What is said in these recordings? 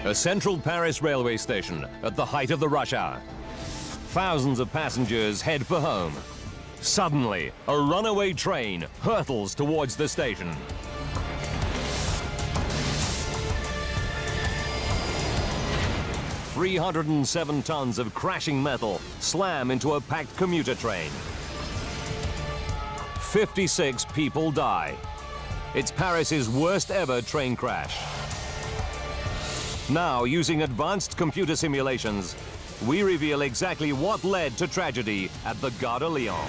A central Paris railway station at the height of the rush hour. Thousands of passengers head for home. Suddenly, a runaway train hurtles towards the station. "307 tons of crashing metal slam into a packed commuter train. 56 people die. It's Paris's worst ever train crash. Now, using advanced computer simulations, we reveal exactly what led to tragedy at the Gare de Lyon.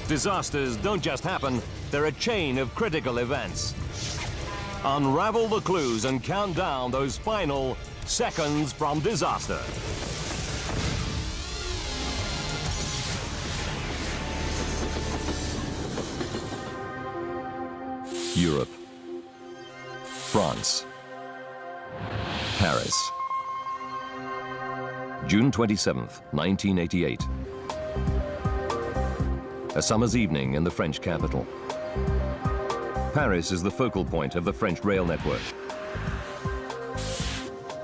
Disasters don't just happen, they're a chain of critical events. Unravel the clues and count down those final seconds from disaster. Europe. France. Paris. June 27th, 1988. A summer's evening in the French capital. Paris is the focal point of the French rail network.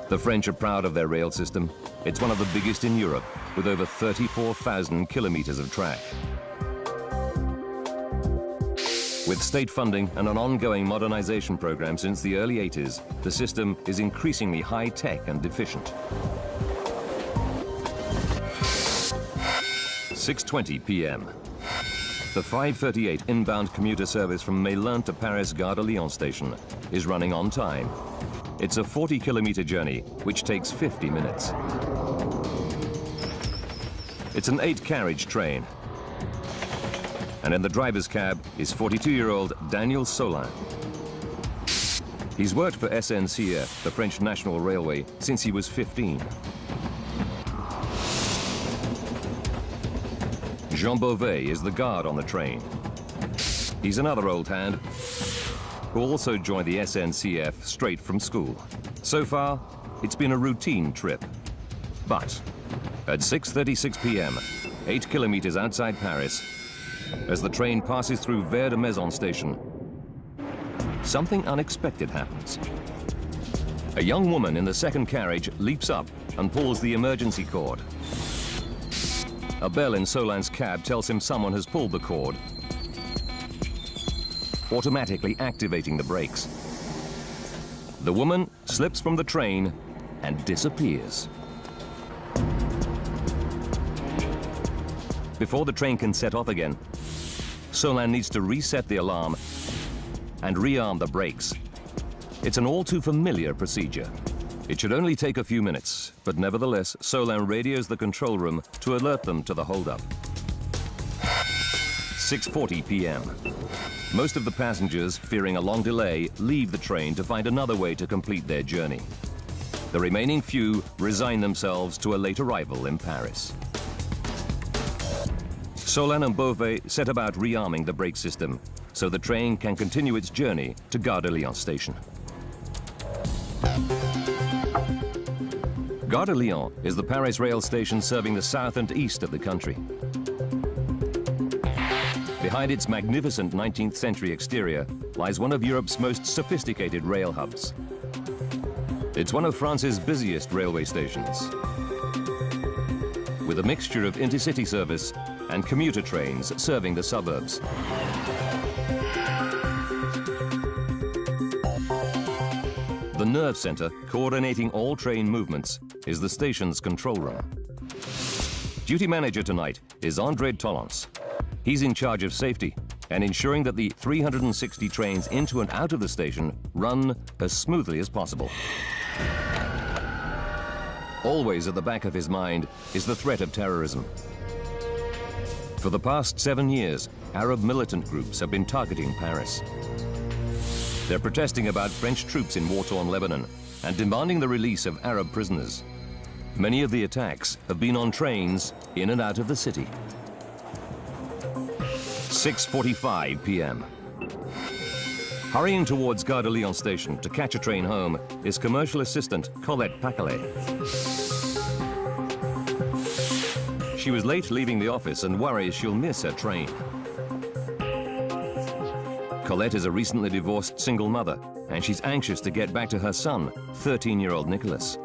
The French are proud of their rail system. It's one of the biggest in Europe, with over 34,000 kilometers of track. With state funding and an ongoing modernization program since the early 80s, the system is increasingly high-tech and efficient. 6:20 p.m. The 5:38 inbound commuter service from Melun to Paris Gare de Lyon station is running on time. It's a 40-kilometer journey, which takes 50 minutes. It's an 8-carriage train. And in the driver's cab is 42-year-old Daniel Solin. He's worked for SNCF, the French National Railway, since he was 15. Jean Beauvais is the guard on the train. He's another old hand who also joined the SNCF straight from school. So far, it's been a routine trip. But at 6:36 p.m., 8 kilometers outside Paris, as the train passes through Vert de Maison station, something unexpected happens. A young woman in the second carriage leaps up and pulls the emergency cord. A bell in Solin's cab tells him someone has pulled the cord, automatically activating the brakes. The woman slips from the train and disappears. Before the train can set off again, Solin needs to reset the alarm and rearm the brakes. It's an all too familiar procedure. It should only take a few minutes, but nevertheless, Solin radios the control room to alert them to the holdup. 6:40 p.m. Most of the passengers, fearing a long delay, leave the train to find another way to complete their journey. The remaining few resign themselves to a late arrival in Paris. Solin and Beauvais set about rearming the brake system so the train can continue its journey to Gare de Lyon station. Gare de Lyon is the Paris rail station serving the south and east of the country. Behind its magnificent 19th century exterior lies one of Europe's most sophisticated rail hubs. It's one of France's busiest railway stations, with a mixture of intercity service and commuter trains serving the suburbs. The nerve center, coordinating all train movements, is the station's control room. Duty manager tonight is André Tollens. He's in charge of safety and ensuring that the 360 trains into and out of the station run as smoothly as possible. Always at the back of his mind is the threat of terrorism. For the past 7 years, Arab militant groups have been targeting Paris. They're protesting about French troops in war-torn Lebanon and demanding the release of Arab prisoners. Many of the attacks have been on trains in and out of the city. 6:45 p.m. Hurrying towards Gare de Lyon station to catch a train home is commercial assistant Colette Pacalet. She was late leaving the office and worries she'll miss her train. Colette is a recently divorced single mother, and she's anxious to get back to her son, 13-year-old Nicholas.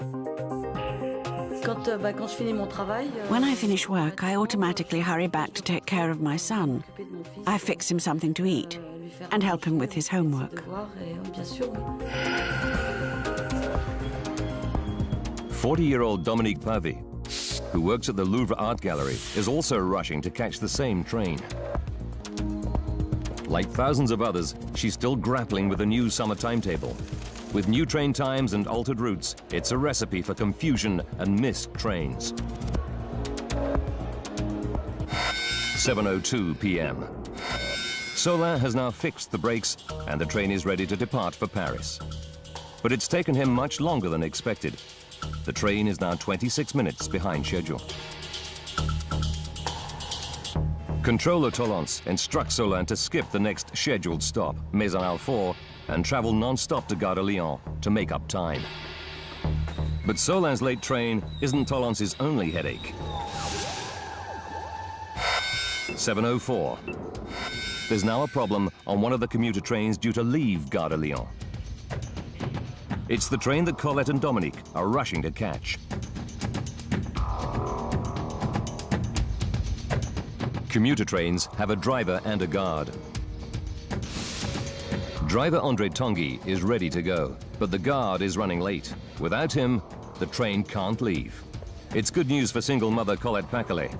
When I finish work, I automatically hurry back to take care of my son. I fix him something to eat and help him with his homework. 40-year-old Dominique Pavy, who works at the Louvre Art Gallery, is also rushing to catch the same train. Like thousands of others, she's still grappling with the new summer timetable. With new train times and altered routes, it's a recipe for confusion and missed trains. 7:02 p.m. Solin has now fixed the brakes and the train is ready to depart for Paris. But it's taken him much longer than expected. The train is now 26 minutes behind schedule. Controller Tolance instructs Solin to skip the next scheduled stop, Maison-Alfort, and travel non-stop to Gare de Lyon to make up time. But Solin's late train isn't Tolance's only headache. 7:04. There's now a problem on one of the commuter trains due to leave Gare de Lyon. It's the train that Colette and Dominique are rushing to catch. Commuter trains have a driver and a guard. Driver André Tanguy is ready to go, but the guard is running late. Without him, the train can't leave. It's good news for single mother Colette Paquelet.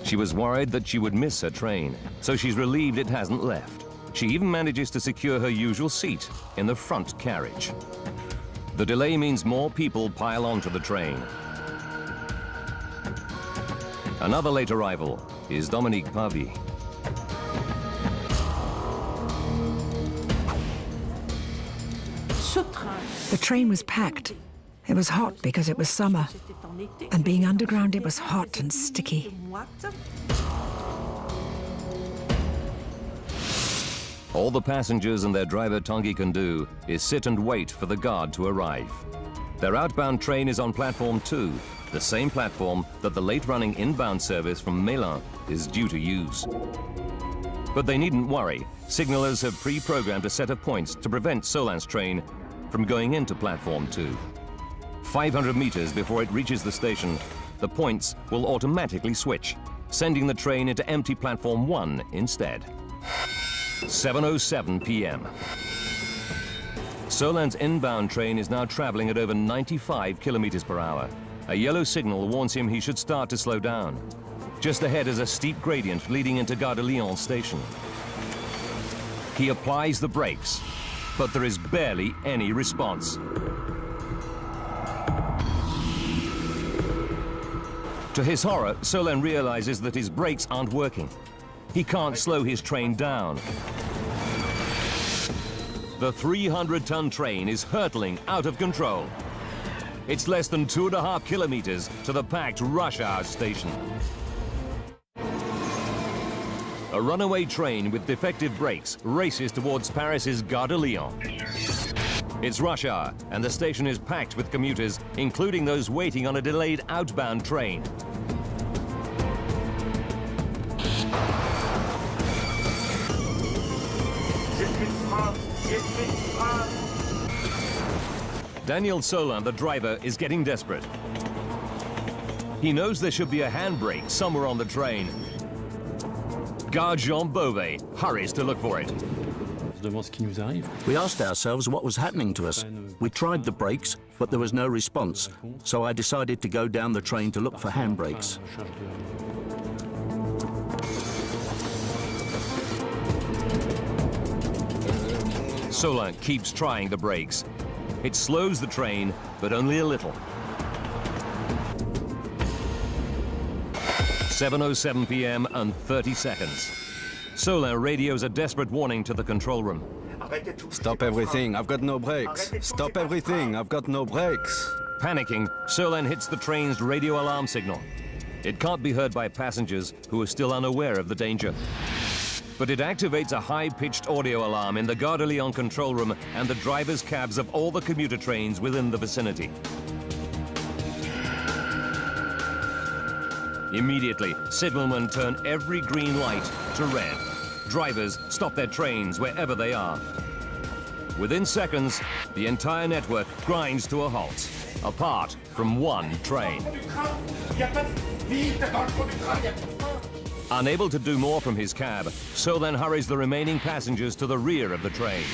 She was worried that she would miss her train, so she's relieved it hasn't left. She even manages to secure her usual seat in the front carriage. The delay means more people pile onto the train. Another late arrival is Dominique Pavy. The train was packed. It was hot because it was summer. And being underground, it was hot and sticky. All the passengers and their driver Tanguy can do is sit and wait for the guard to arrive. Their outbound train is on platform 2, the same platform that the late-running inbound service from Melun is due to use. But they needn't worry. Signalers have pre-programmed a set of points to prevent Solin's train from going into platform 2. 500 meters before it reaches the station, the points will automatically switch, sending the train into empty platform 1 instead. 7:07 p.m. Solin's inbound train is now traveling at over 95 kilometers per hour. A yellow signal warns him he should start to slow down. Just ahead is a steep gradient leading into Gare de Lyon station. He applies the brakes, but there is barely any response. To his horror, Solin realizes that his brakes aren't working. He can't slow his train down. The 300-ton train is hurtling out of control. It's less than 2.5 kilometers to the packed rush hour station. A runaway train with defective brakes races towards Paris's Gare de Lyon. It's rush hour, and the station is packed with commuters, including those waiting on a delayed outbound train. Daniel Solin, the driver, is getting desperate. He knows there should be a handbrake somewhere on the train. Guard Jean Beauvais hurries to look for it. We asked ourselves what was happening to us. We tried the brakes, but there was no response, so I decided to go down the train to look for handbrakes. Solin keeps trying the brakes. It slows the train, but only a little. 7:07 p.m. and 30 seconds. Solin radios a desperate warning to the control room. Stop everything, I've got no brakes. Stop everything, I've got no brakes. Panicking, Solin hits the train's radio alarm signal. It can't be heard by passengers who are still unaware of the danger. But it activates a high-pitched audio alarm in the Gare de Lyon control room and the drivers' cabs of all the commuter trains within the vicinity. Immediately, signalmen turn every green light to red. drivers stop their trains wherever they are. Within seconds, the entire network grinds to a halt, apart from one train. Unable to do more from his cab, Solin hurries the remaining passengers to the rear of the train.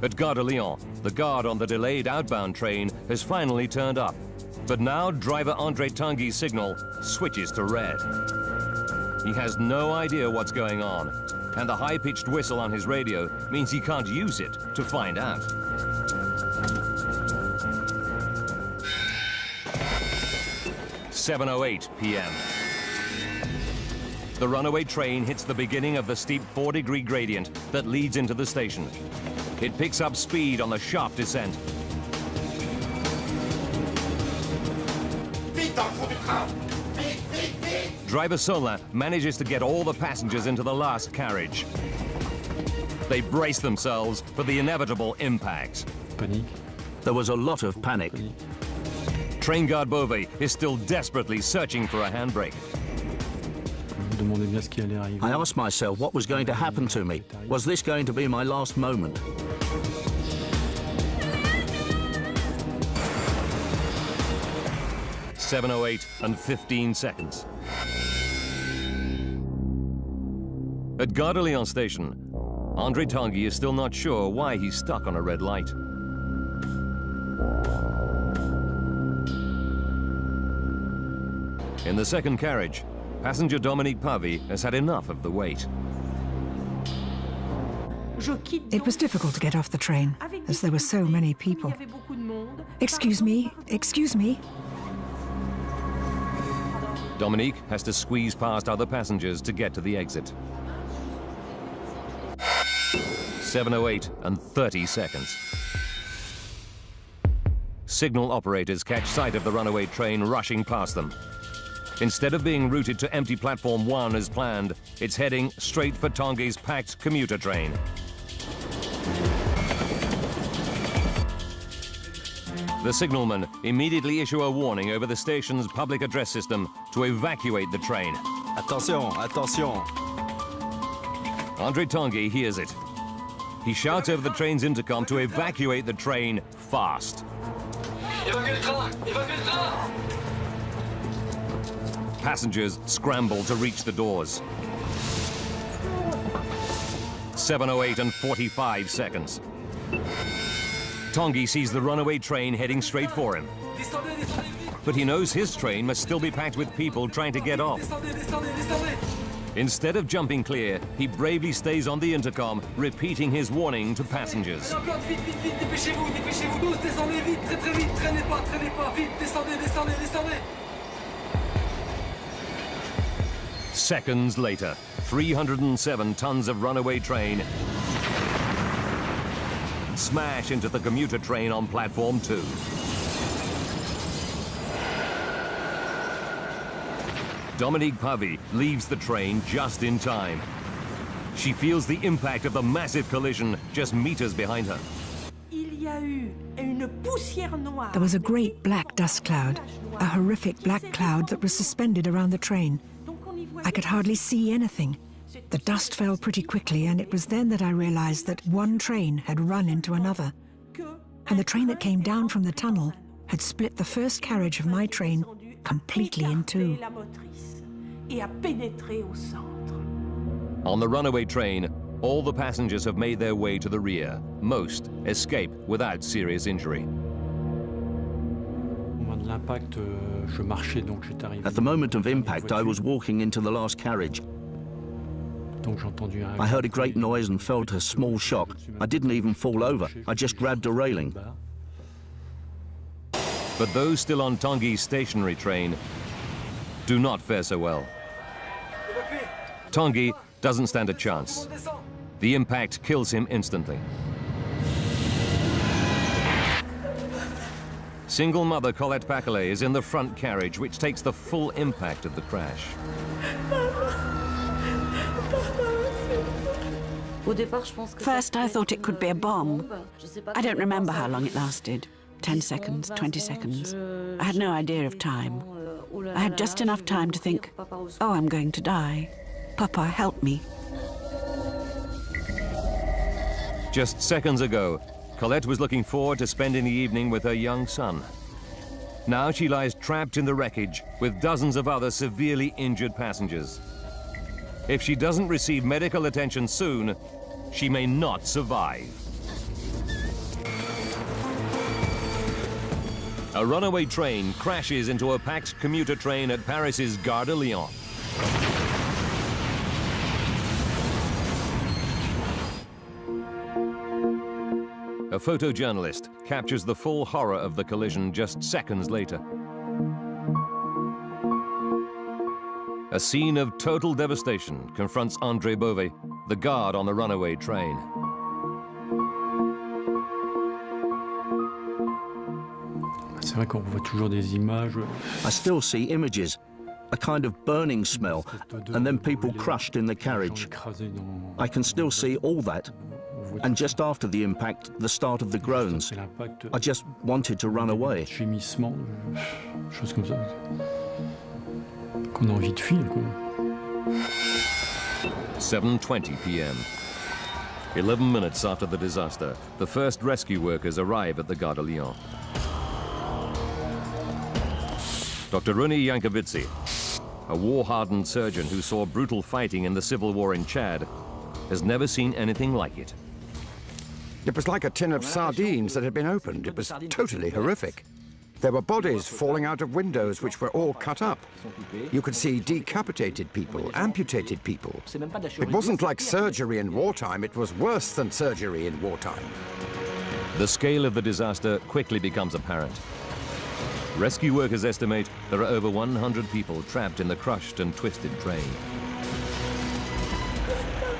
At Gare de Lyon, the guard on the delayed outbound train has finally turned up. But now driver André Tanguy's signal switches to red. He has no idea what's going on, and the high-pitched whistle on his radio means he can't use it to find out. "7:08 p.m. The runaway train hits the beginning of the steep 4-degree gradient that leads into the station. It picks up speed on the sharp descent. Driver Solin manages to get all the passengers into the last carriage. They brace themselves for the inevitable impact. Panique. There was a lot of panic. Train guard Beauvais is still desperately searching for a handbrake. I asked myself what was going to happen to me. Was this going to be my last moment? "7:08 and 15 seconds. At Gare de Lyon station, André Tanguy is still not sure why he's stuck on a red light. In the second carriage, passenger Dominique Pavy has had enough of the wait. It was difficult to get off the train, as there were so many people. Excuse me, excuse me. Dominique has to squeeze past other passengers to get to the exit. 7:08 and 30 seconds. Signal operators catch sight of the runaway train rushing past them. Instead of being routed to empty platform 1 as planned, it's heading straight for Tanguy's packed commuter train. The signalmen immediately issue a warning over the station's public address system to evacuate the train. Attention, attention. André Tanguy hears it. He shouts over the train's intercom to evacuate the train fast. Passengers scramble to reach the doors. 7:08 and 45 seconds. Tanguy sees the runaway train heading straight for him. But he knows his train must still be packed with people trying to get off. Instead of jumping clear, he bravely stays on the intercom, repeating his warning to passengers. Seconds later, 307 tons of runaway train smash into the commuter train on platform 2. Dominique Pavy leaves the train just in time. She feels the impact of the massive collision just meters behind her. There was a great black dust cloud, a horrific black cloud that was suspended around the train. I could hardly see anything. The dust fell pretty quickly, and it was then that I realized that one train had run into another. And the train that came down from the tunnel had split the first carriage of my train completely in two. On the runaway train, all the passengers have made their way to the rear. Most escape without serious injury. At the moment of impact, I was walking into the last carriage. I heard a great noise and felt a small shock. I didn't even fall over. I just grabbed a railing. But those still on Tanguy's stationary train do not fare so well. Tanguy doesn't stand a chance. The impact kills him instantly. Single mother Colette Paquelet is in the front carriage, which takes the full impact of the crash. First, I thought it could be a bomb. I don't remember how long it lasted. 10 seconds, 20 seconds. I had no idea of time. I had just enough time to think, oh, I'm going to die. Papa, help me. Just seconds ago, Colette was looking forward to spending the evening with her young son. Now she lies trapped in the wreckage with dozens of other severely injured passengers. If she doesn't receive medical attention soon, she may not survive. A runaway train crashes into a packed commuter train at Paris's Gare de Lyon. A photojournalist captures the full horror of the collision just seconds later. A scene of total devastation confronts André Beauvais, the guard on the runaway train. I still see images, a kind of burning smell, and then people crushed in the carriage. I can still see all that. And just after the impact, the start of the groans. I just wanted to run away. 7:20 p.m. 11 minutes after the disaster, the first rescue workers arrive at the Gare de Lyon. Dr. Rony Yankovitsi, a war-hardened surgeon who saw brutal fighting in the civil war in Chad, has never seen anything like it. It was like a tin of sardines that had been opened. It was totally horrific. There were bodies falling out of windows which were all cut up. You could see decapitated people, amputated people. It wasn't like surgery in wartime, it was worse than surgery in wartime. The scale of the disaster quickly becomes apparent. Rescue workers estimate there are over 100 people trapped in the crushed and twisted train.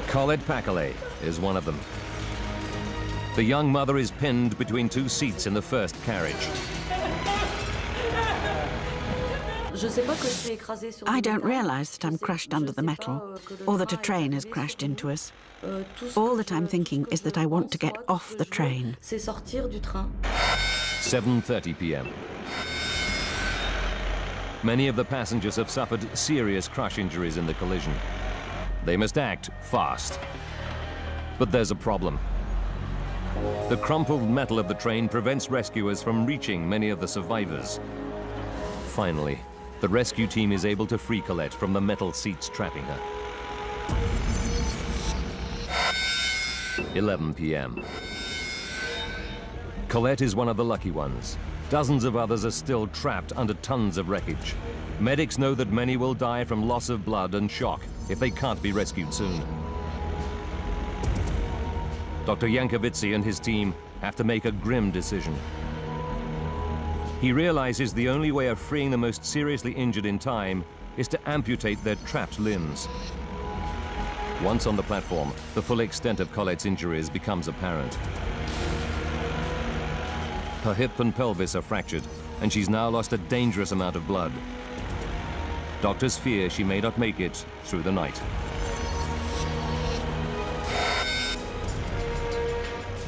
Colette Paquelet is one of them. The young mother is pinned between two seats in the first carriage. I don't realize that I'm crushed under the metal, or that a train has crashed into us. All that I'm thinking is that I want to get off the train. 7:30 p.m. Many of the passengers have suffered serious crush injuries in the collision. They must act fast. But there's a problem. The crumpled metal of the train prevents rescuers from reaching many of the survivors. Finally, the rescue team is able to free Colette from the metal seats trapping her. 11 p.m. Colette is one of the lucky ones. Dozens of others are still trapped under tons of wreckage. Medics know that many will die from loss of blood and shock if they can't be rescued soon. Dr. Yankovitsi and his team have to make a grim decision. He realizes the only way of freeing the most seriously injured in time is to amputate their trapped limbs. Once on the platform, the full extent of Colette's injuries becomes apparent. Her hip and pelvis are fractured, and she's now lost a dangerous amount of blood. Doctors fear she may not make it through the night.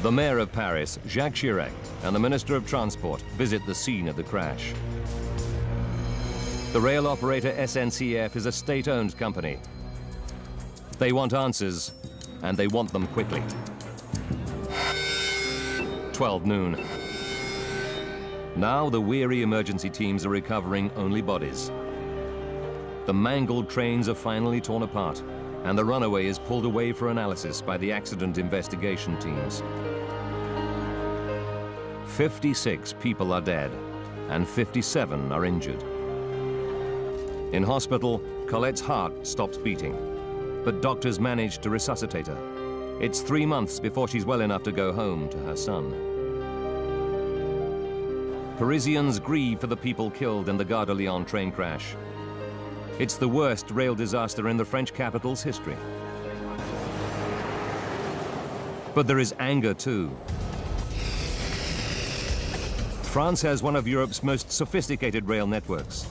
The mayor of Paris, Jacques Chirac, and the Minister of Transport visit the scene of the crash. The rail operator SNCF is a state-owned company. They want answers, and they want them quickly. 12 noon. Now the weary emergency teams are recovering only bodies. The mangled trains are finally torn apart, and the runaway is pulled away for analysis by the accident investigation teams. 56 people are dead, and 57 are injured. In hospital, Colette's heart stops beating, but doctors manage to resuscitate her. It's 3 months before she's well enough to go home to her son. Parisians grieve for the people killed in the Gare de Lyon train crash. It's the worst rail disaster in the French capital's history. But there is anger too. France has one of Europe's most sophisticated rail networks.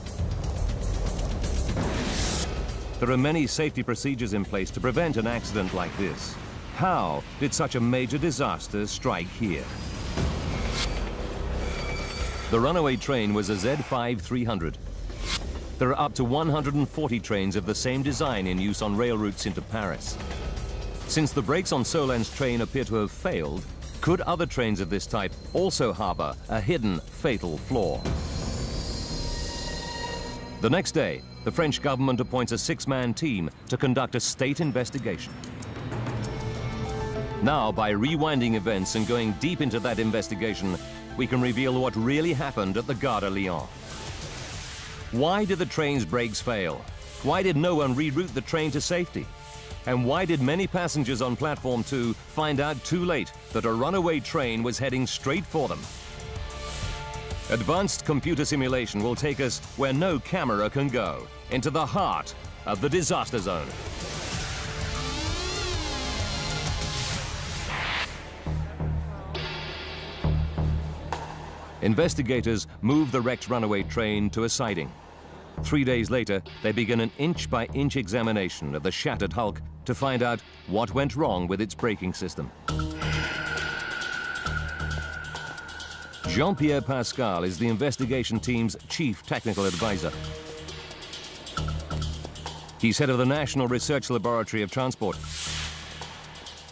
There are many safety procedures in place to prevent an accident like this. How did such a major disaster strike here? The runaway train was a Z5-300. there are up to 140 trains of the same design in use on rail routes into Paris. Since the brakes on Solin's train appear to have failed, could other trains of this type also harbor a hidden fatal flaw? The next day, the French government appoints a 6-man team to conduct a state investigation. Now, by rewinding events and going deep into that investigation, we can reveal what really happened at the Gare de Lyon. Why did the train's brakes fail? Why did no one reroute the train to safety? And why did many passengers on Platform 2 find out too late that a runaway train was heading straight for them? Advanced computer simulation will take us where no camera can go, into the heart of the disaster zone. Investigators move the wrecked runaway train to a siding. 3 days later, they begin an inch-by-inch examination of the shattered hulk to find out what went wrong with its braking system. Jean-Pierre Pascal is the investigation team's chief technical advisor. He's head of the National Research Laboratory of Transport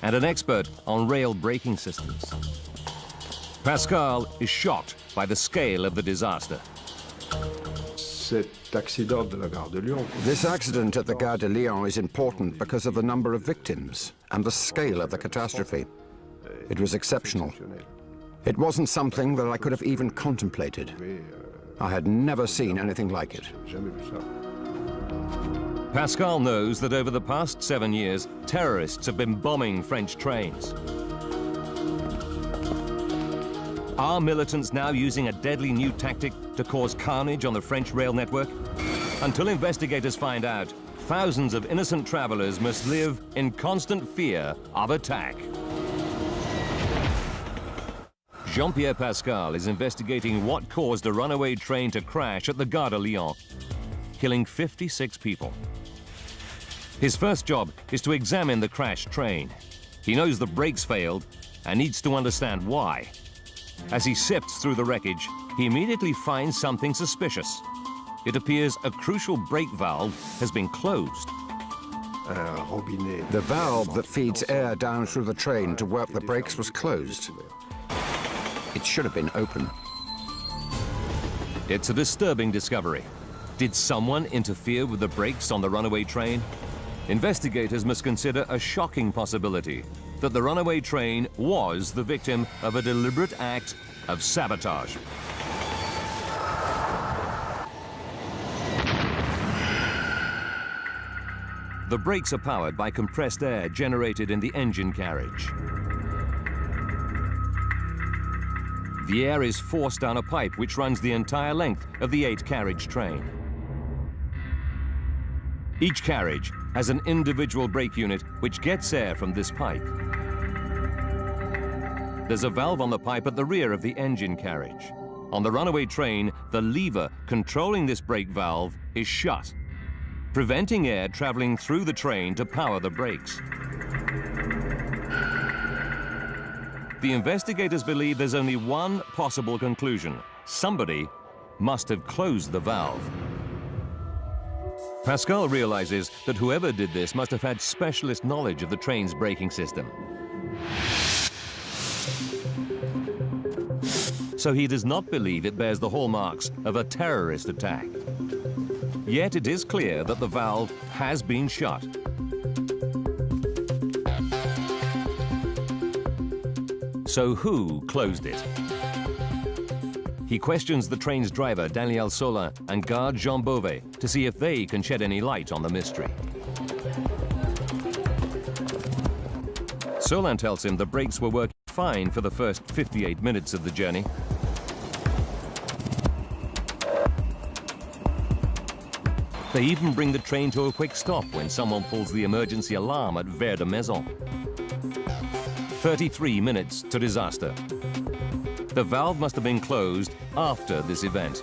and an expert on rail braking systems. Pascal is shocked by the scale of the disaster. This accident at the Gare de Lyon is important because of the number of victims and the scale of the catastrophe. It was exceptional. It wasn't something that I could have even contemplated. I had never seen anything like it. Pascal knows that over the past 7 years, terrorists have been bombing French trains. Are militants now using a deadly new tactic to cause carnage on the French rail network? Until investigators find out, thousands of innocent travelers must live in constant fear of attack. Jean-Pierre Pascal is investigating what caused a runaway train to crash at the Gare de Lyon, killing 56 people. His first job is to examine the crashed train. He knows the brakes failed and needs to understand why. As he sifts through the wreckage, he immediately finds something suspicious. It appears a crucial brake valve has been closed. The valve that feeds air down through the train to work the brakes was closed. It should have been open. It's a disturbing discovery. Did someone interfere with the brakes on the runaway train? Investigators must consider a shocking possibility that the runaway train was the victim of a deliberate act of sabotage. The brakes are powered by compressed air generated in the engine carriage. The air is forced down a pipe which runs the entire length of the 8-carriage train. Each carriage has an individual brake unit which gets air from this pipe. There's a valve on the pipe at the rear of the engine carriage. On the runaway train, the lever controlling this brake valve is shut, preventing air traveling through the train to power the brakes. The investigators believe there's only one possible conclusion. Somebody must have closed the valve. Pascal realizes that whoever did this must have had specialist knowledge of the train's braking system. So he does not believe it bears the hallmarks of a terrorist attack. Yet it is clear that the valve has been shut. So who closed it? He questions the train's driver, Daniel Solin, and guard Jean Beauvais to see if they can shed any light on the mystery. Solin tells him the brakes were working fine for the first 58 minutes of the journey. They even bring the train to a quick stop when someone pulls the emergency alarm at Vert de Maison. 33 minutes to disaster. The valve must have been closed after this event.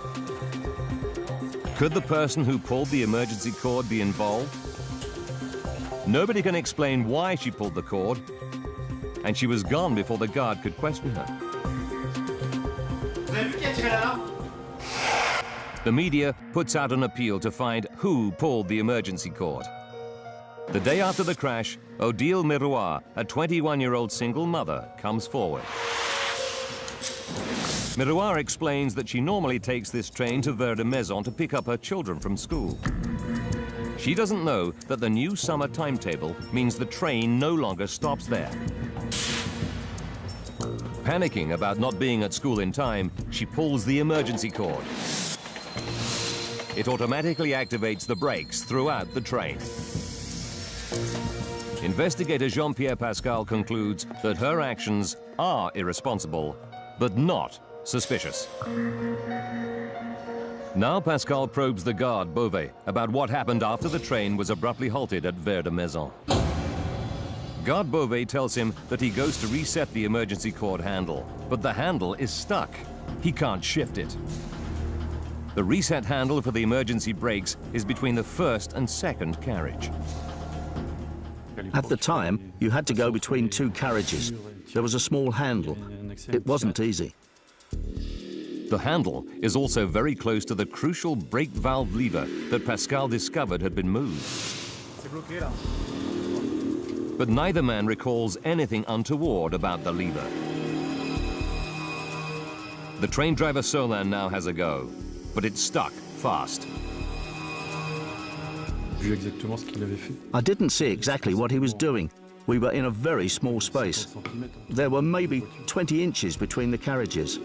Could the person who pulled the emergency cord be involved? Nobody can explain why she pulled the cord, and she was gone before the guard could question her. The The media puts out an appeal to find who pulled the emergency cord. The day after the crash, Odile Miroir, a 21-year-old single mother, comes forward. Miroir explains that she normally takes this train to Vert de Maison to pick up her children from school. She doesn't know that the new summer timetable means the train no longer stops there. Panicking about not being at school in time, she pulls the emergency cord. It automatically activates the brakes throughout the train. Investigator Jean-Pierre Pascal concludes that her actions are irresponsible, but not suspicious. Now Pascal probes the guard, Beauvais, about what happened after the train was abruptly halted at Vert de Maison. Guard Beauvais tells him that he goes to reset the emergency cord handle, but the handle is stuck. He can't shift it. The reset handle for the emergency brakes is between the first and second carriage. At the time, you had to go between two carriages. There was a small handle. It wasn't easy. The handle is also very close to the crucial brake valve lever that Pascal discovered had been moved. But neither man recalls anything untoward about the lever. The train driver Solin now has a go, but it's stuck fast. I didn't see exactly what he was doing. We were in a very small space. There were maybe 20 inches between the carriages.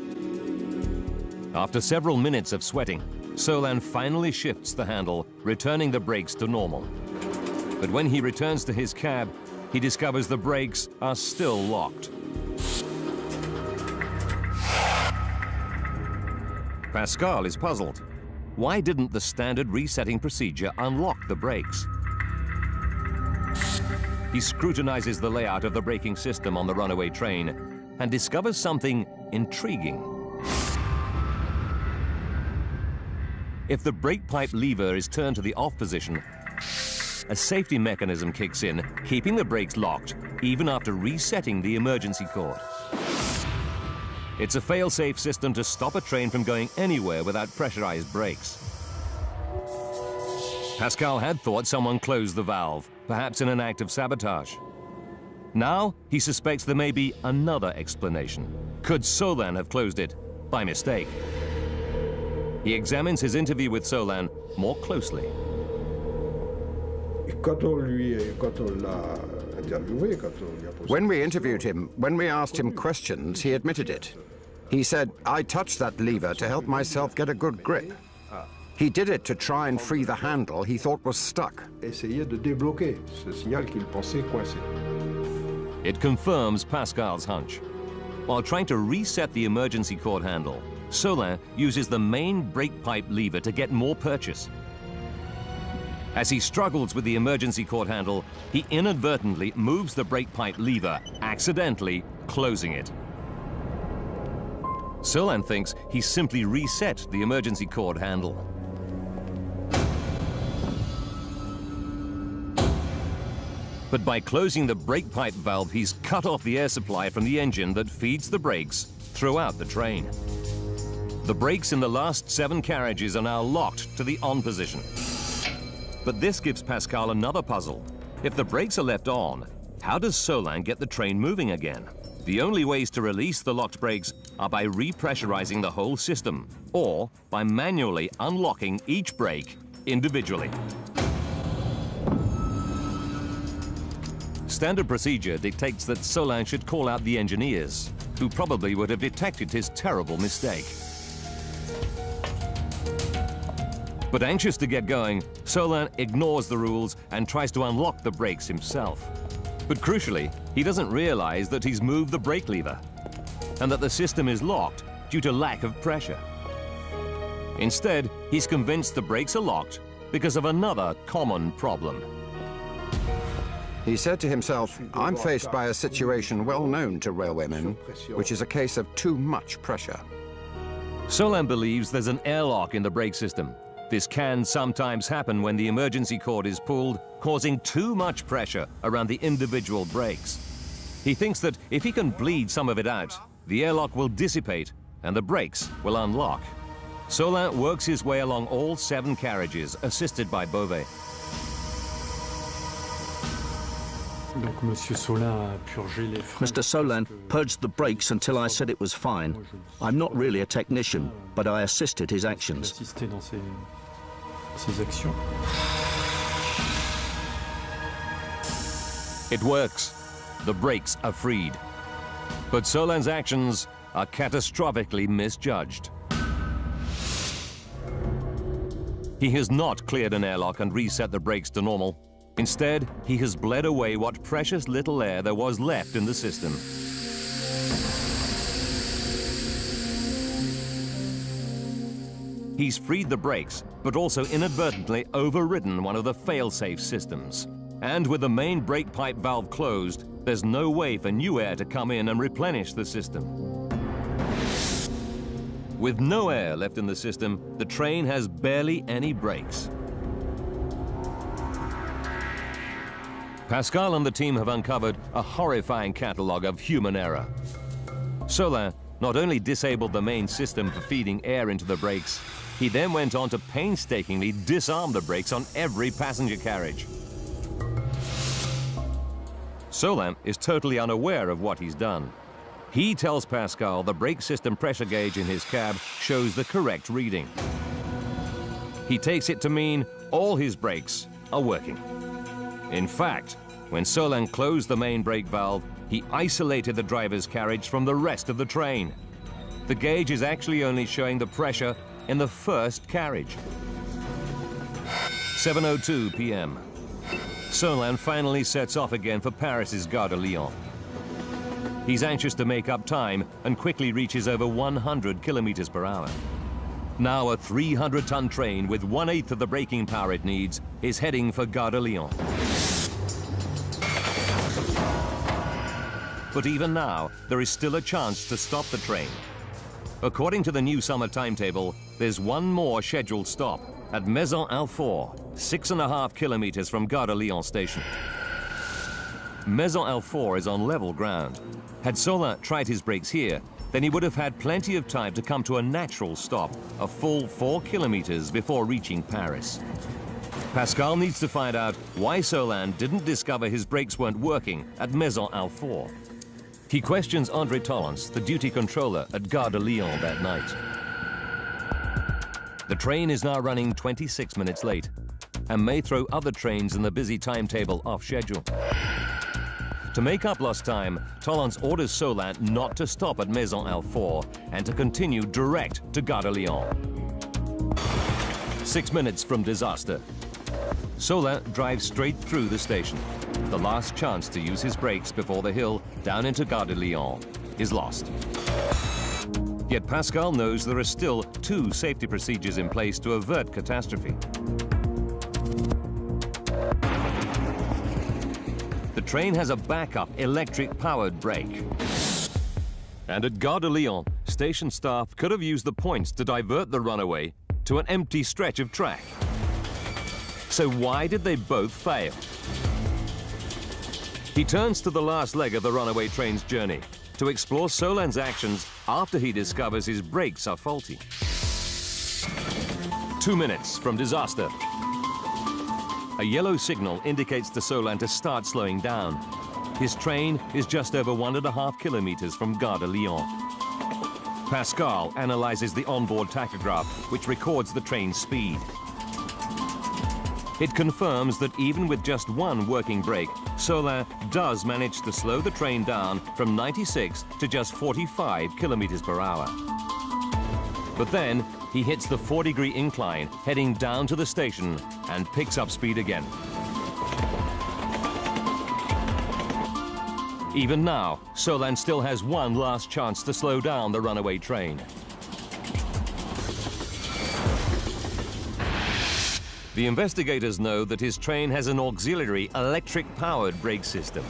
After several minutes of sweating, Solin finally shifts the handle, returning the brakes to normal. But when he returns to his cab, he discovers the brakes are still locked. Pascal is puzzled. Why didn't the standard resetting procedure unlock the brakes? He scrutinizes the layout of the braking system on the runaway train and discovers something intriguing. If the brake pipe lever is turned to the off position, a safety mechanism kicks in, keeping the brakes locked even after resetting the emergency cord. It's a fail-safe system to stop a train from going anywhere without pressurized brakes. Pascal had thought someone closed the valve, perhaps in an act of sabotage. Now he suspects there may be another explanation. Could Solin have closed it by mistake? He examines his interview with Solin more closely. When we interviewed him, when we asked him questions, he admitted it. He said, "I touched that lever to help myself get a good grip." He did it to try and free the handle he thought was stuck. It confirms Pascal's hunch. While trying to reset the emergency cord handle, Solin uses the main brake pipe lever to get more purchase. As he struggles with the emergency cord handle, he inadvertently moves the brake pipe lever, accidentally closing it. Solin thinks he simply reset the emergency cord handle. But by closing the brake pipe valve, he's cut off the air supply from the engine that feeds the brakes throughout the train. The brakes in the last 7 carriages are now locked to the on position. But this gives Pascal another puzzle. If the brakes are left on, how does Solin get the train moving again? The only ways to release the locked brakes are by repressurizing the whole system or by manually unlocking each brake individually. Standard procedure dictates that Solin should call out the engineers, who probably would have detected his terrible mistake. But anxious to get going, Solin ignores the rules and tries to unlock the brakes himself. But crucially, he doesn't realize that he's moved the brake lever and that the system is locked due to lack of pressure. Instead, he's convinced the brakes are locked because of another common problem. He said to himself, "I'm faced by a situation well known to railwaymen, which is a case of too much pressure." Solin believes there's an airlock in the brake system. This can sometimes happen when the emergency cord is pulled, causing too much pressure around the individual brakes. He thinks that if he can bleed some of it out, the airlock will dissipate and the brakes will unlock. Solin works his way along all 7 carriages, assisted by Beauvais. Mr. Solin purged the brakes until I said it was fine. I'm not really a technician, but I assisted his actions. It works. The brakes are freed. But Solin's actions are catastrophically misjudged. He has not cleared an airlock and reset the brakes to normal. Instead, he has bled away what precious little air there was left in the system. He's freed the brakes, but also inadvertently overridden one of the fail-safe systems. And with the main brake pipe valve closed, there's no way for new air to come in and replenish the system. With no air left in the system, the train has barely any brakes. Pascal and the team have uncovered a horrifying catalogue of human error. Solin not only disabled the main system for feeding air into the brakes, he then went on to painstakingly disarm the brakes on every passenger carriage. Solin is totally unaware of what he's done. He tells Pascal the brake system pressure gauge in his cab shows the correct reading. He takes it to mean all his brakes are working. In fact, when Solin closed the main brake valve, he isolated the driver's carriage from the rest of the train. The gauge is actually only showing the pressure in the first carriage. 7:02 p.m. Solin finally sets off again for Paris's Gare de Lyon. He's anxious to make up time and quickly reaches over 100 kilometers per hour. Now a 300-ton train with 1/8 of the braking power it needs is heading for Gare de Lyon. But even now, there is still a chance to stop the train. According to the new summer timetable, there's one more scheduled stop at Maison-Alfort, 6.5 kilometers from Gare de Lyon station. Maison-Alfort is on level ground. Had Solin tried his brakes here, then he would have had plenty of time to come to a natural stop, a full 4 kilometers before reaching Paris. Pascal needs to find out why Solin didn't discover his brakes weren't working at Maison-Alfort. He questions André Tollens, the duty controller at Gare de Lyon that night. The train is now running 26 minutes late and may throw other trains in the busy timetable off schedule. To make up lost time, Tollens orders Solin not to stop at Maison-Alfort and to continue direct to Gare de Lyon. 6 minutes from disaster. Solin drives straight through the station. The last chance to use his brakes before the hill down into Gare de Lyon is lost. Yet Pascal knows there are still 2 safety procedures in place to avert catastrophe. The train has a backup electric-powered brake. And at Gare de Lyon, station staff could have used the points to divert the runaway to an empty stretch of track. So why did they both fail? He turns to the last leg of the runaway train's journey to explore Solin's actions after he discovers his brakes are faulty. 2 minutes from disaster. A yellow signal indicates to Solin to start slowing down. His train is just over 1.5 kilometers from Gare de Lyon. Pascal analyzes the onboard tachograph, which records the train's speed. It confirms that even with just one working brake, Solin does manage to slow the train down from 96 to just 45 kilometers per hour. But then he hits the 4-degree incline, heading down to the station, and picks up speed again. Even now, Solin still has one last chance to slow down the runaway train. The investigators know that his train has an auxiliary electric-powered brake system.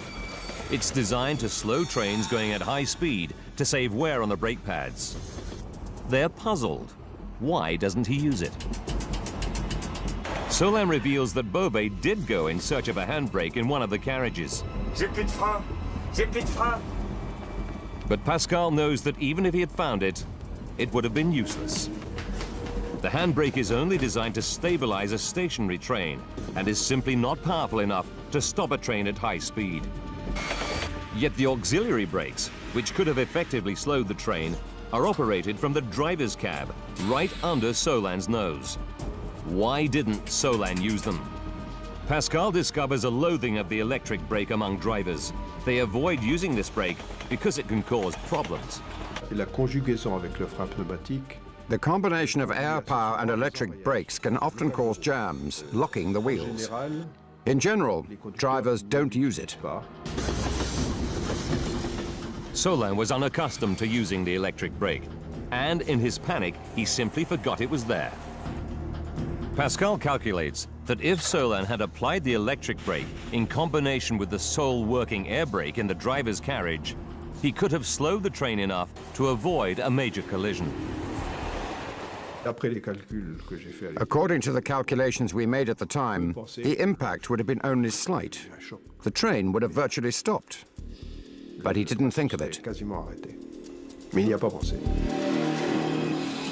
It's designed to slow trains going at high speed to save wear on the brake pads. They're puzzled. Why doesn't he use it? Solin reveals that Beauvais did go in search of a handbrake in one of the carriages. J'ai plus de frein. J'ai plus de frein. But Pascal knows that even if he had found it, it would have been useless. The handbrake is only designed to stabilize a stationary train and is simply not powerful enough to stop a train at high speed. Yet the auxiliary brakes, which could have effectively slowed the train, are operated from the driver's cab, right under Solan's nose. Why didn't Solan use them? Pascal discovers a loathing of the electric brake among drivers. They avoid using this brake because it can cause problems. La conjugaison avec le frein pneumatique. The combination of air power and electric brakes can often cause jams, locking the wheels. In general, drivers don't use it. Solan was unaccustomed to using the electric brake, and in his panic, he simply forgot it was there. Pascal calculates that if Solan had applied the electric brake in combination with the sole working air brake in the driver's carriage, he could have slowed the train enough to avoid a major collision. According to the calculations we made at the time, the impact would have been only slight. The train would have virtually stopped. But he didn't think of it.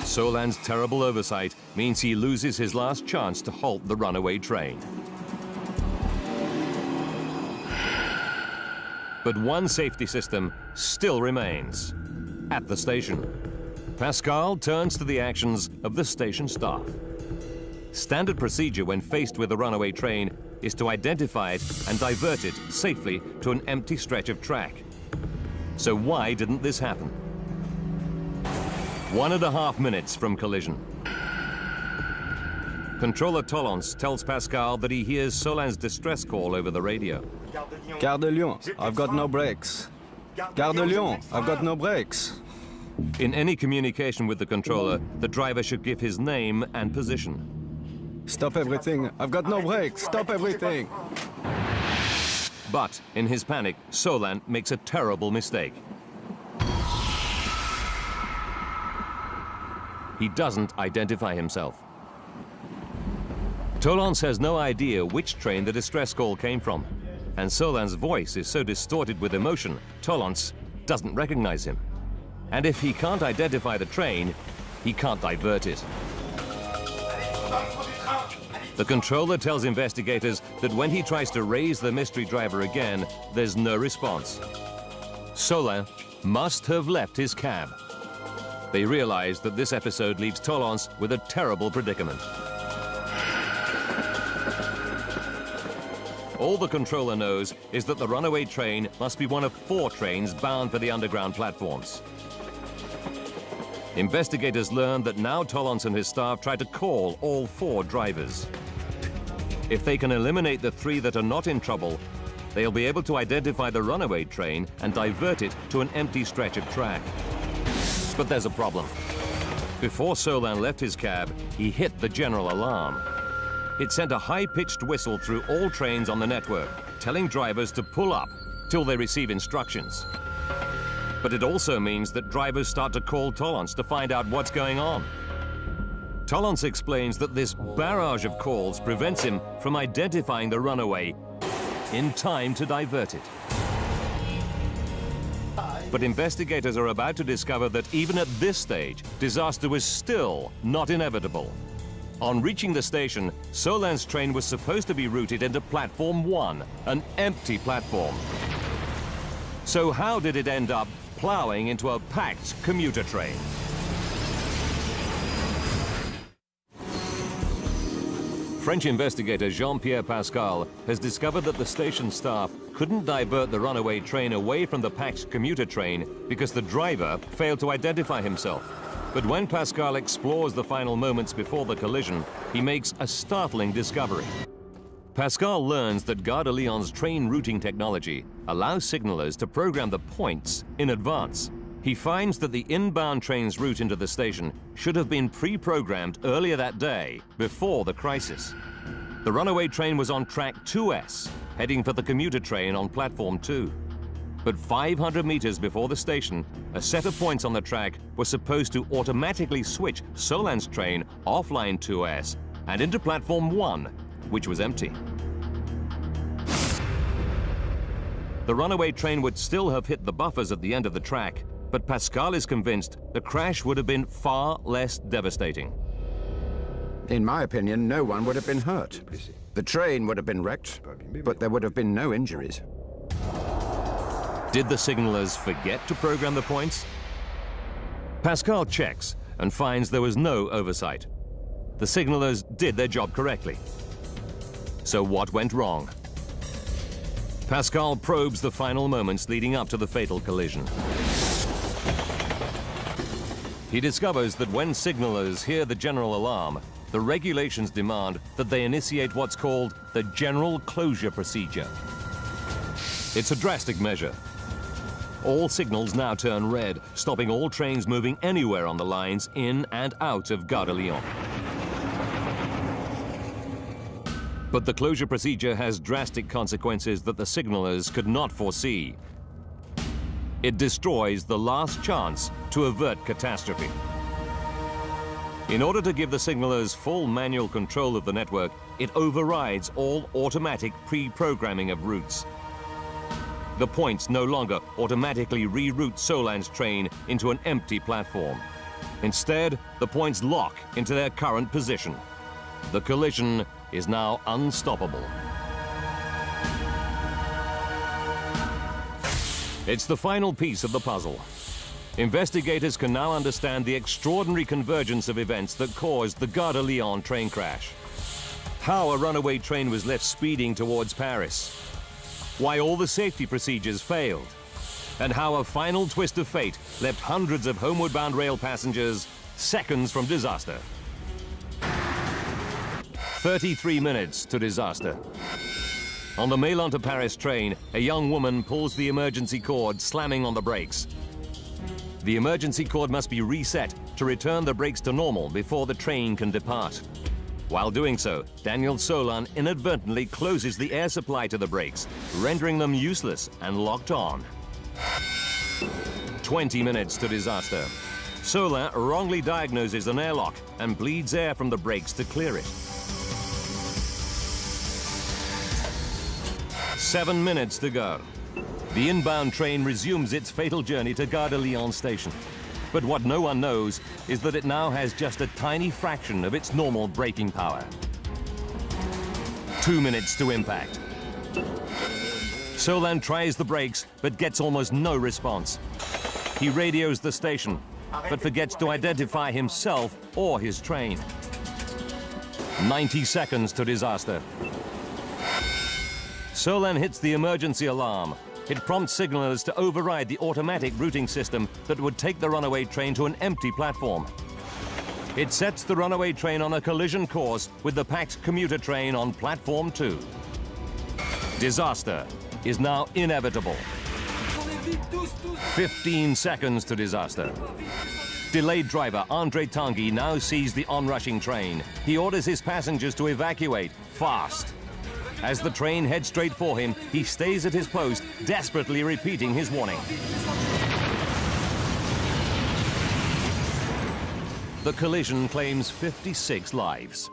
Solan's terrible oversight means he loses his last chance to halt the runaway train. But one safety system still remains at the station. Pascal turns to the actions of the station staff. Standard procedure when faced with a runaway train is to identify it and divert it safely to an empty stretch of track. So why didn't this happen? 1.5 minutes from collision. Controller Tolance tells Pascal that he hears Solan's distress call over the radio. Gare de Lyon, I've got no brakes. Gare de Lyon, I've got no brakes. In any communication with the controller, the driver should give his name and position. Stop everything, I've got no brakes, stop everything. But in his panic, Solan makes a terrible mistake. He doesn't identify himself. Tolance has no idea which train the distress call came from, and Solan's voice is so distorted with emotion, Tolance doesn't recognize him. And if he can't identify the train, he can't divert it. The controller tells investigators that when he tries to raise the mystery driver again, there's no response. Solan must have left his cab. They realize that this episode leaves Tolance with a terrible predicament. All the controller knows is that the runaway train must be one of 4 trains bound for the underground platforms. Investigators learn that now Tolance and his staff try to call all 4 drivers. If they can eliminate the 3 that are not in trouble, they'll be able to identify the runaway train and divert it to an empty stretch of track. But there's a problem. Before Solan left his cab, he hit the general alarm. It sent a high-pitched whistle through all trains on the network, telling drivers to pull up till they receive instructions. But it also means that drivers start to call Tolance to find out what's going on. Tolance explains that this barrage of calls prevents him from identifying the runaway in time to divert it. But investigators are about to discover that even at this stage, disaster was still not inevitable. On reaching the station, Solan's train was supposed to be routed into Platform 1, an empty platform. So how did it end up plowing into a packed commuter train? French investigator Jean-Pierre Pascal has discovered that the station staff couldn't divert the runaway train away from the packed commuter train because the driver failed to identify himself. But when Pascal explores the final moments before the collision, he makes a startling discovery. Pascal learns that Gare de Lyon's train routing technology allows signalers to program the points in advance. He finds that the inbound train's route into the station should have been pre-programmed earlier that day, before the crisis. The runaway train was on track 2S, heading for the commuter train on platform 2. But 500 meters before the station, a set of points on the track was supposed to automatically switch Solan's train off line 2S and into platform 1, which was empty. The runaway train would still have hit the buffers at the end of the track, but Pascal is convinced the crash would have been far less devastating. In my opinion, no one would have been hurt. The train would have been wrecked, but there would have been no injuries. Did the signalers forget to program the points? Pascal checks and finds there was no oversight. The signalers did their job correctly. So what went wrong? Pascal probes the final moments leading up to the fatal collision. He discovers that when signalers hear the general alarm, the regulations demand that they initiate what's called the general closure procedure. It's a drastic measure. All signals now turn red, stopping all trains moving anywhere on the lines in and out of Gare de Lyon. But the closure procedure has drastic consequences that the signalers could not foresee. It destroys the last chance to avert catastrophe. In order to give the signalers full manual control of the network, it overrides all automatic pre-programming of routes. The points no longer automatically reroute Solan's train into an empty platform. Instead, the points lock into their current position. The collision is now unstoppable. It's the final piece of the puzzle. Investigators can now understand the extraordinary convergence of events that caused the Gare de Lyon train crash. How a runaway train was left speeding towards Paris. Why all the safety procedures failed. And how a final twist of fate left hundreds of homeward-bound rail passengers seconds from disaster. 33 minutes to disaster. On the Meilhan to Paris train, a young woman pulls the emergency cord, slamming on the brakes. The emergency cord must be reset to return the brakes to normal before the train can depart. While doing so, Daniel Solan inadvertently closes the air supply to the brakes, rendering them useless and locked on. 20 minutes to disaster. Solan wrongly diagnoses an airlock and bleeds air from the brakes to clear it. 7 minutes to go. The inbound train resumes its fatal journey to Gare de Lyon station. But what no one knows is that it now has just a tiny fraction of its normal braking power. 2 minutes to impact. Solan tries the brakes, but gets almost no response. He radios the station, but forgets to identify himself or his train. 90 seconds to disaster. Solan hits the emergency alarm. It prompts signalers to override the automatic routing system that would take the runaway train to an empty platform. It sets the runaway train on a collision course with the packed commuter train on platform 2. Disaster is now inevitable. 15 seconds to disaster. Delayed driver André Tanguy now sees the onrushing train. He orders his passengers to evacuate fast. As the train heads straight for him, he stays at his post, desperately repeating his warning. The collision claims 56 lives.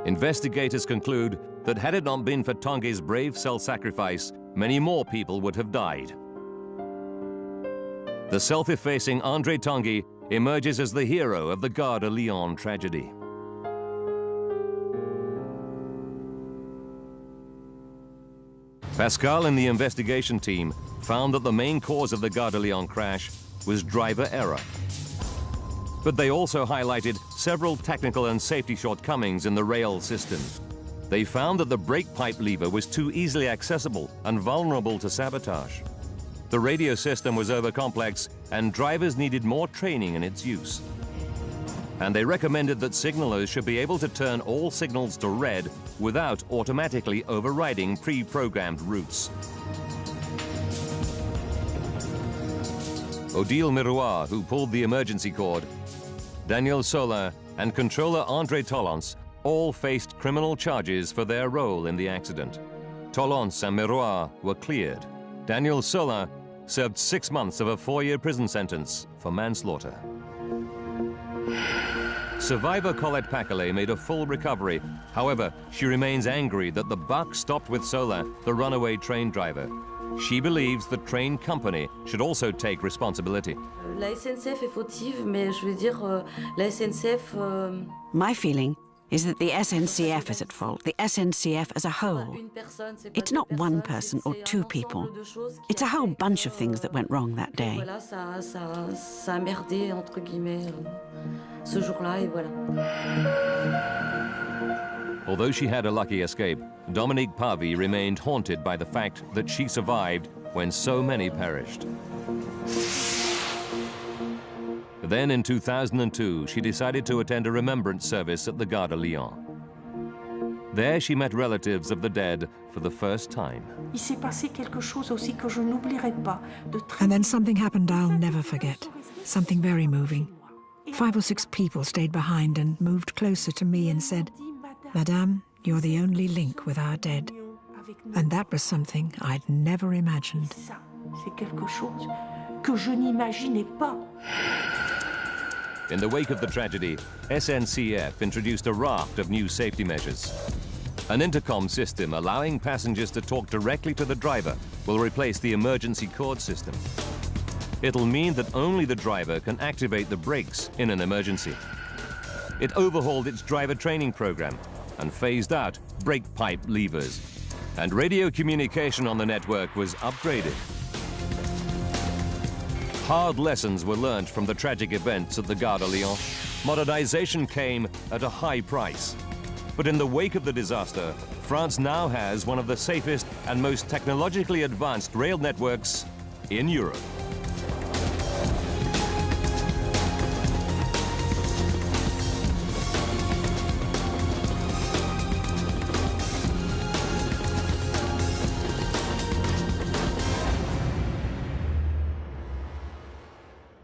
Investigators conclude that had it not been for Tanguy's brave self-sacrifice, many more people would have died. The self-effacing André Tanguy emerges as the hero of the Gare de Lyon tragedy. Pascal and the investigation team found that the main cause of the Gare de Lyon crash was driver error. But they also highlighted several technical and safety shortcomings in the rail system. They found that the brake pipe lever was too easily accessible and vulnerable to sabotage. The radio system was overcomplex and drivers needed more training in its use. And they recommended that signalers should be able to turn all signals to red without automatically overriding pre-programmed routes. Odile Miroir, who pulled the emergency cord, Daniel Solan, and controller André Tollens all faced criminal charges for their role in the accident. Tollens and Miroir were cleared. Daniel Solan served 6 months of a 4-year prison sentence for manslaughter. Survivor Colette Paquelet made a full recovery. However, she remains angry that the buck stopped with Solan, the runaway train driver. She believes the train company should also take responsibility. La SNCF est fautive, mais je veux dire, la SNCF... My feeling is that the SNCF is at fault, the SNCF as a whole. It's not one person or two people. It's a whole bunch of things that went wrong that day. Voilà, ça a merdé, entre guillemets, ce jour-là, et voilà. Although she had a lucky escape, Dominique Pavie remained haunted by the fact that she survived when so many perished. Then in 2002, she decided to attend a remembrance service at the Gare de Lyon. There she met relatives of the dead for the first time. And then something happened I'll never forget. Something very moving. 5 or 6 people stayed behind and moved closer to me and said, "Madame, you're the only link with our dead." And that was something I'd never imagined. In the wake of the tragedy, SNCF introduced a raft of new safety measures. An intercom system allowing passengers to talk directly to the driver will replace the emergency cord system. It'll mean that only the driver can activate the brakes in an emergency. It overhauled its driver training program and phased out brake pipe levers. And radio communication on the network was upgraded. Hard lessons were learned from the tragic events at the Gare de Lyon. Modernization came at a high price. But in the wake of the disaster, France now has one of the safest and most technologically advanced rail networks in Europe.